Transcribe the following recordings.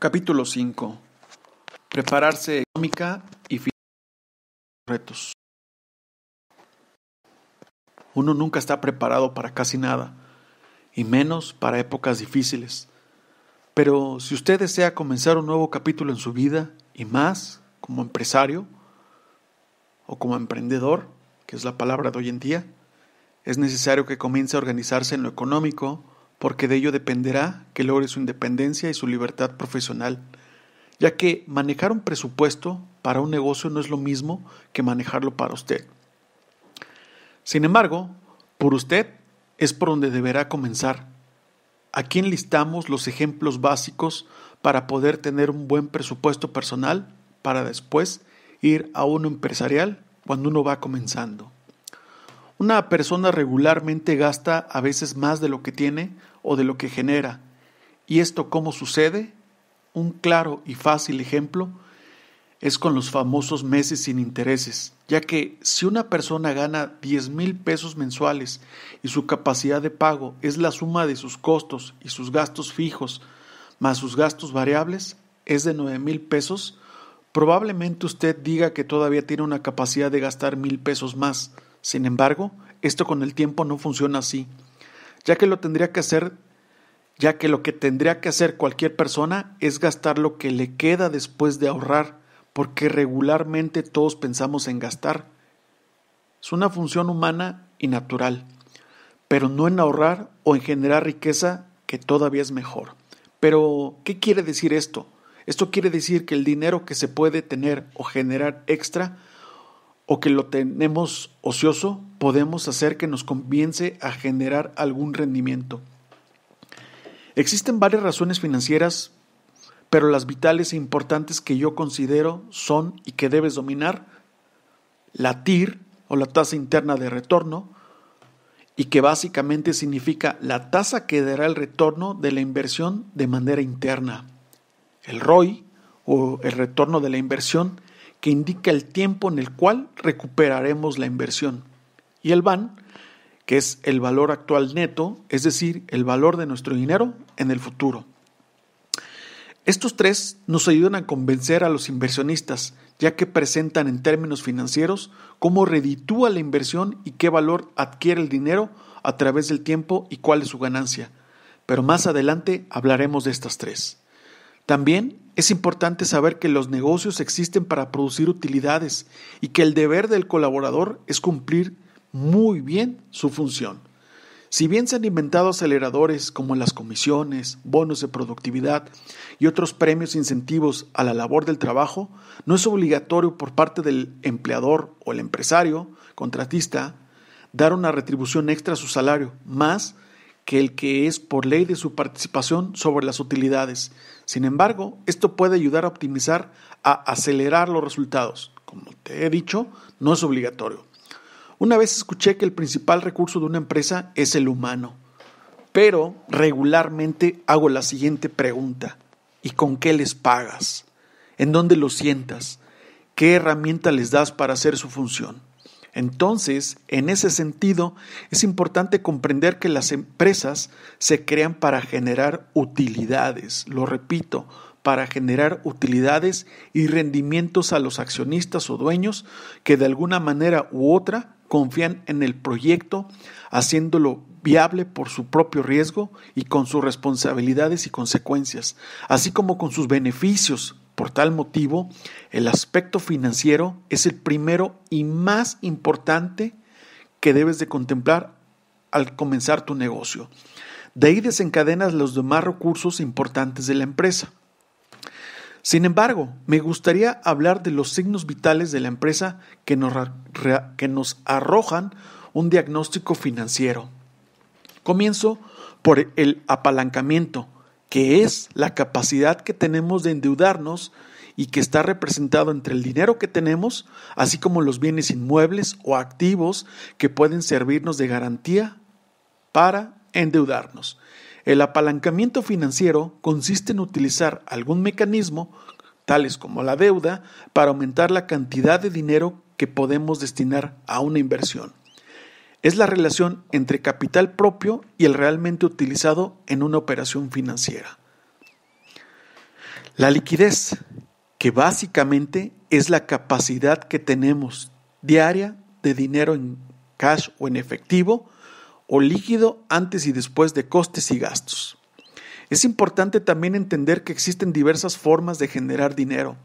Capítulo 5. Prepararse económica y financieramente retos. Uno nunca está preparado para casi nada, y menos para épocas difíciles. Pero si usted desea comenzar un nuevo capítulo en su vida, y más como empresario o como emprendedor, que es la palabra de hoy en día, es necesario que comience a organizarse en lo económico, porque de ello dependerá que logre su independencia y su libertad profesional, ya que manejar un presupuesto para un negocio no es lo mismo que manejarlo para usted. Sin embargo, por usted es por donde deberá comenzar. Aquí enlistamos los ejemplos básicos para poder tener un buen presupuesto personal para después ir a uno empresarial cuando uno va comenzando. Una persona regularmente gasta a veces más de lo que tiene o de lo que genera. ¿Y esto cómo sucede? Un claro y fácil ejemplo es con los famosos meses sin intereses, ya que si una persona gana 10,000 pesos mensuales y su capacidad de pago es la suma de sus costos y sus gastos fijos más sus gastos variables, es de 9,000 pesos, probablemente usted diga que todavía tiene una capacidad de gastar 1,000 pesos más. Sin embargo, esto con el tiempo no funciona así, ya que lo que tendría que hacer cualquier persona es gastar lo que le queda después de ahorrar, porque regularmente todos pensamos en gastar. Es una función humana y natural, pero no en ahorrar o en generar riqueza, que todavía es mejor. Pero, ¿qué quiere decir esto? Esto quiere decir que el dinero que se puede tener o generar extra, o que lo tenemos ocioso, podemos hacer que nos comience a generar algún rendimiento. Existen varias razones financieras, pero las vitales e importantes que yo considero son y que debes dominar: la TIR o la tasa interna de retorno, y que básicamente significa la tasa que dará el retorno de la inversión de manera interna; el ROI o el retorno de la inversión, que indica el tiempo en el cual recuperaremos la inversión; y el VAN, que es el valor actual neto, es decir, el valor de nuestro dinero en el futuro. Estos tres nos ayudan a convencer a los inversionistas, ya que presentan en términos financieros cómo reditúa la inversión y qué valor adquiere el dinero a través del tiempo y cuál es su ganancia. Pero más adelante hablaremos de estas tres. También es importante saber que los negocios existen para producir utilidades y que el deber del colaborador es cumplir muy bien su función. Si bien se han inventado aceleradores como las comisiones, bonos de productividad y otros premios e incentivos a la labor del trabajo, no es obligatorio por parte del empleador o el empresario, contratista, dar una retribución extra a su salario, más que el que es por ley de su participación sobre las utilidades. Sin embargo, esto puede ayudar a optimizar, a acelerar los resultados. Como te he dicho, no es obligatorio. Una vez escuché que el principal recurso de una empresa es el humano, pero regularmente hago la siguiente pregunta: ¿y con qué les pagas? ¿En dónde los sientas? ¿Qué herramienta les das para hacer su función? Entonces, en ese sentido, es importante comprender que las empresas se crean para generar utilidades, lo repito, para generar utilidades y rendimientos a los accionistas o dueños que de alguna manera u otra confían en el proyecto, haciéndolo viable por su propio riesgo y con sus responsabilidades y consecuencias, así como con sus beneficios. Por tal motivo, el aspecto financiero es el primero y más importante que debes de contemplar al comenzar tu negocio. De ahí desencadenas los demás recursos importantes de la empresa. Sin embargo, me gustaría hablar de los signos vitales de la empresa que nos arrojan un diagnóstico financiero. Comienzo por el apalancamiento, que es la capacidad que tenemos de endeudarnos y que está representado entre el dinero que tenemos, así como los bienes inmuebles o activos que pueden servirnos de garantía para endeudarnos. El apalancamiento financiero consiste en utilizar algún mecanismo, tales como la deuda, para aumentar la cantidad de dinero que podemos destinar a una inversión. Es la relación entre capital propio y el realmente utilizado en una operación financiera. La liquidez, que básicamente es la capacidad que tenemos diaria de dinero en cash o en efectivo o líquido antes y después de costes y gastos. Es importante también entender que existen diversas formas de generar dinero.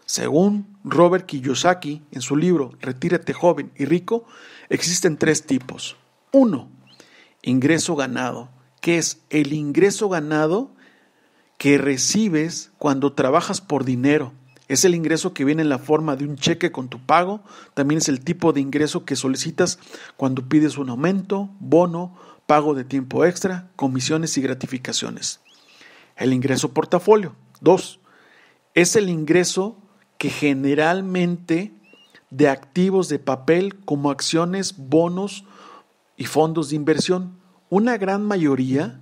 Según Robert Kiyosaki, en su libro Retírate joven y rico, existen 3 tipos. 1. Ingreso ganado, que es el ingreso ganado que recibes cuando trabajas por dinero. Es el ingreso que viene en la forma de un cheque con tu pago. También es el tipo de ingreso que solicitas cuando pides un aumento, bono, pago de tiempo extra, comisiones y gratificaciones. El ingreso portafolio. 2. Es el ingreso que generalmente de activos de papel como acciones, bonos y fondos de inversión. Una gran mayoría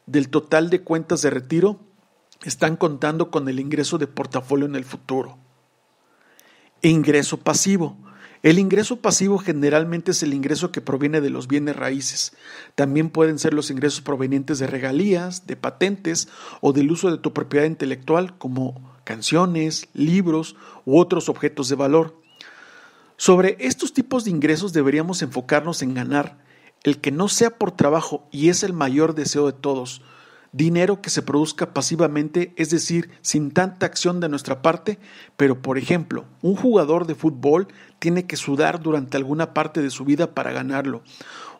del total de cuentas de retiro están contando con el ingreso de portafolio en el futuro. Ingreso pasivo. El ingreso pasivo generalmente es el ingreso que proviene de los bienes raíces. También pueden ser los ingresos provenientes de regalías, de patentes o del uso de tu propiedad intelectual como canciones, libros u otros objetos de valor. Sobre estos tipos de ingresos deberíamos enfocarnos en ganar el que no sea por trabajo, y es el mayor deseo de todos. Dinero que se produzca pasivamente, es decir, sin tanta acción de nuestra parte, pero por ejemplo, un jugador de fútbol tiene que sudar durante alguna parte de su vida para ganarlo.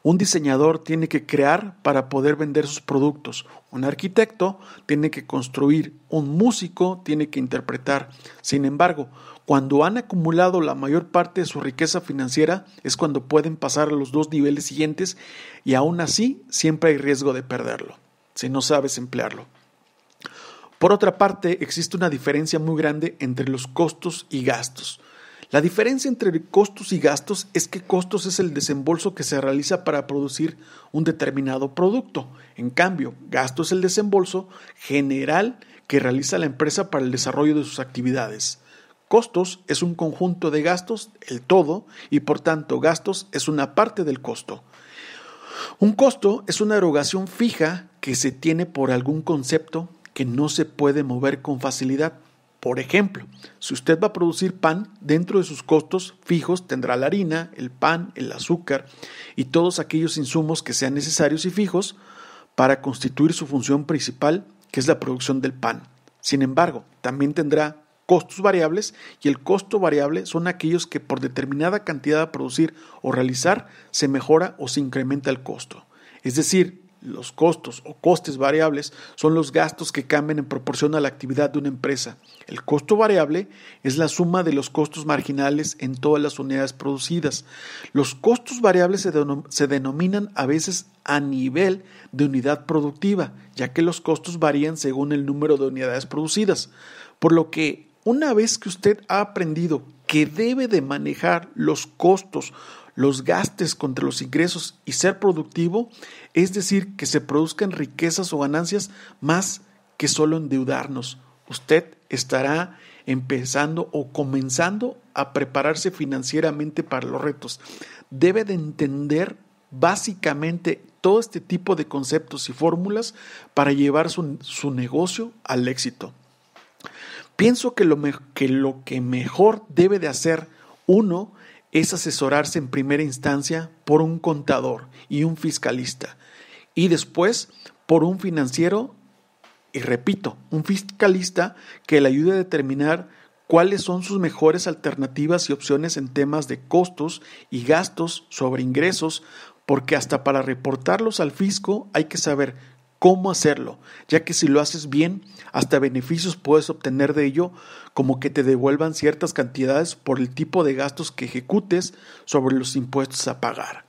Un diseñador tiene que crear para poder vender sus productos. Un arquitecto tiene que construir. Un músico tiene que interpretar. Sin embargo, cuando han acumulado la mayor parte de su riqueza financiera es cuando pueden pasar a los 2 niveles siguientes, y aún así siempre hay riesgo de perderlo si no sabes emplearlo. Por otra parte, existe una diferencia muy grande entre los costos y gastos. La diferencia entre costos y gastos es que costos es el desembolso que se realiza para producir un determinado producto. En cambio, gasto es el desembolso general que realiza la empresa para el desarrollo de sus actividades. Costos es un conjunto de gastos, el todo, y por tanto gastos es una parte del costo. Un costo es una erogación fija que se tiene por algún concepto que no se puede mover con facilidad. Por ejemplo, si usted va a producir pan, dentro de sus costos fijos tendrá la harina, el pan, el azúcar y todos aquellos insumos que sean necesarios y fijos para constituir su función principal, que es la producción del pan. Sin embargo, también tendrá costos variables, y el costo variable son aquellos que por determinada cantidad a producir o realizar se mejora o se incrementa el costo. Es decir, los costos o costes variables son los gastos que cambian en proporción a la actividad de una empresa. El costo variable es la suma de los costos marginales en todas las unidades producidas. Los costos variables se denominan a veces a nivel de unidad productiva, ya que los costos varían según el número de unidades producidas. Por lo que una vez que usted ha aprendido que debe de manejar los costos, los gastos contra los ingresos y ser productivo, es decir, que se produzcan riquezas o ganancias más que solo endeudarnos, usted estará empezando o comenzando a prepararse financieramente para los retos. Debe de entender básicamente todo este tipo de conceptos y fórmulas para llevar su negocio al éxito. Pienso que lo que mejor debe de hacer uno es asesorarse en primera instancia por un contador y un fiscalista, y después por un financiero, y repito, un fiscalista que le ayude a determinar cuáles son sus mejores alternativas y opciones en temas de costos y gastos sobre ingresos, porque hasta para reportarlos al fisco hay que saber cómo hacerlo, ya que si lo haces bien, hasta beneficios puedes obtener de ello, como que te devuelvan ciertas cantidades por el tipo de gastos que ejecutes sobre los impuestos a pagar.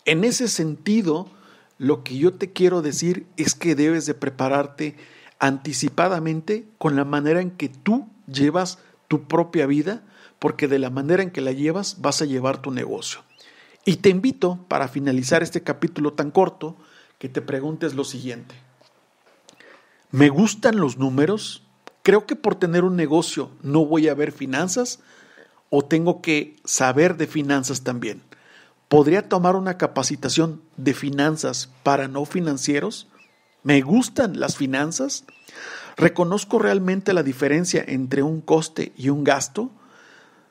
En ese sentido, lo que yo te quiero decir es que debes de prepararte anticipadamente con la manera en que tú llevas tu propia vida, porque de la manera en que la llevas vas a llevar tu negocio. Y te invito, para finalizar este capítulo tan corto, que te preguntes lo siguiente: ¿me gustan los números? ¿Creo que por tener un negocio no voy a ver finanzas? ¿O tengo que saber de finanzas también? ¿Podría tomar una capacitación de finanzas para no financieros? ¿Me gustan las finanzas? ¿Reconozco realmente la diferencia entre un coste y un gasto?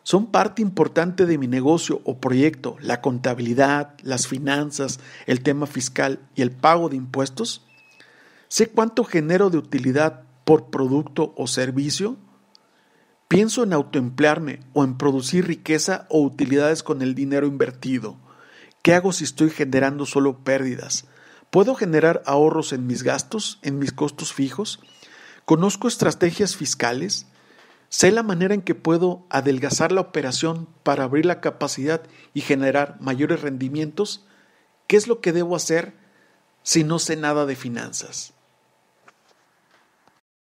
¿Son parte importante de mi negocio o proyecto la contabilidad, las finanzas, el tema fiscal y el pago de impuestos? ¿Sé cuánto genero de utilidad por producto o servicio? ¿Pienso en autoemplearme o en producir riqueza o utilidades con el dinero invertido? ¿Qué hago si estoy generando solo pérdidas? ¿Puedo generar ahorros en mis gastos, en mis costos fijos? ¿Conozco estrategias fiscales? ¿Sé la manera en que puedo adelgazar la operación para abrir la capacidad y generar mayores rendimientos? ¿Qué es lo que debo hacer si no sé nada de finanzas?